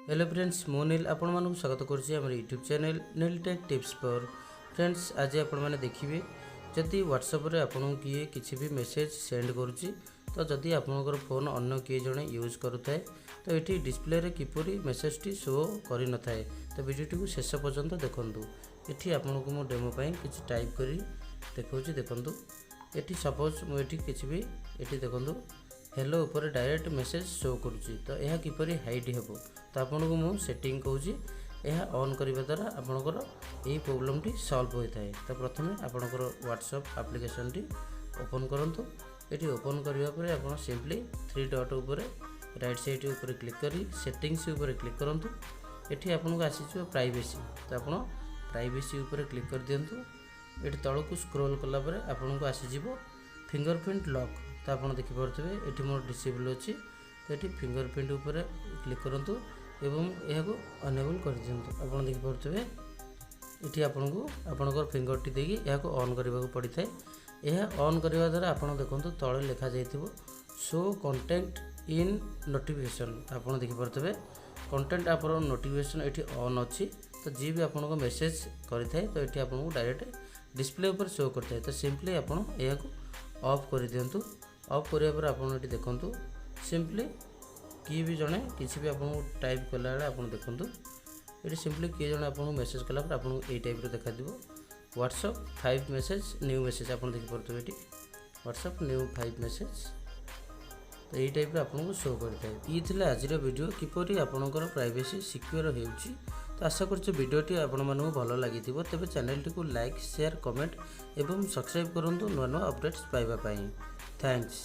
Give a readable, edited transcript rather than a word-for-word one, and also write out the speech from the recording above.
Hello friends मो नील आपण मानक स्वागत करुच्ची आम YouTube channel Neel tech tips for friends. आज आपण मैंने देखिए जदि व्हाट्सएप रे आपन किए किसी भी मेसेज सेंड करुच्ची तो जदि आपनकर फोन अन्य किए जड़े यूज करुए तो ये डिस्प्ले रे किपरि मेसेज टी शो कर न थाए। तो वीडियो को शेष पर्यंत देखूँ। ये आपन को मो डेमो किसी टाइप करी देखा देखूँ। ये सपोज मुझे किसी भी ये देखूँ हेलो ऊपर डायरेक्ट मेसेज शो करुच्ची तो यह किपरि हाइड हेबो तो आपन को मु सेटिंग कहूँ यह ऑन करने द्वारा आपणकर यही प्रोब्लेम टी सॉल्व होता है। तो प्रथम आपणकर व्हाट्सएप एप्लिकेशन टी ओपन करंतु। ये ओपन करने पर आप सिंपली थ्री डॉट उपर राइट साइड ऊपर क्लिक करी सेटिंग्स ऊपर क्लिक करंतु। ये आपको आसीज प्राइवेसी तो आप प्राइवेसी ऊपर क्लिक कर दिंतु। ये तलक स्क्रोल कलापर आपन को आसीज फिंगरप्रिंट लॉक तो आप देखिपे ये मोर डिसेबल अच्छी तो ये फिंगरप्रिंट उपर क्लिक करूँ एवं यह अनेबल कर दिंतु। आप देखिपे ये आपन को आपणकर फिंगर टी देगी यह ऑन करने को पड़ता है। यह ऑन करने द्वारा आप देखो तले लिखा जाइए शो कंटेंट इन नोटिफिकेशन। आप देखिपे कंटेंट आप नोटिफिकेशन ये ऑन अच्छी तो जी भी आपको मेसेज करें तो ये आपको डायरेक्ट डिस्प्ले उपर शो करता है। तो सिंपली आप ऑफ कर दिंतु। ऑफ करने पर आप देखूँ सिंपली किए भी जड़े किसी भी आपको टाइप कला आप देखूँ ये सिंपली किए जड़े आपको मेसेज कलापर आपको यही टाइप देखा व्हाट्सएप 5 मेसेज न्यू मेसेज आप देखिपे ये व्हाट्सएप न्यू 5 मेसेज तो यही टाइप आपको शो करता है। ये थी आज वीडियो किपरि आपणकर प्राइवेसी सिक्योर होउची। तो आशा करछे वीडियोटी आपण मानू भल लगी तेज चैनल टी को लाइक शेयर कमेंट एवं सब्सक्राइब करूँ नुआ नुआ अपडेट्स पाइबा। थैंक्स।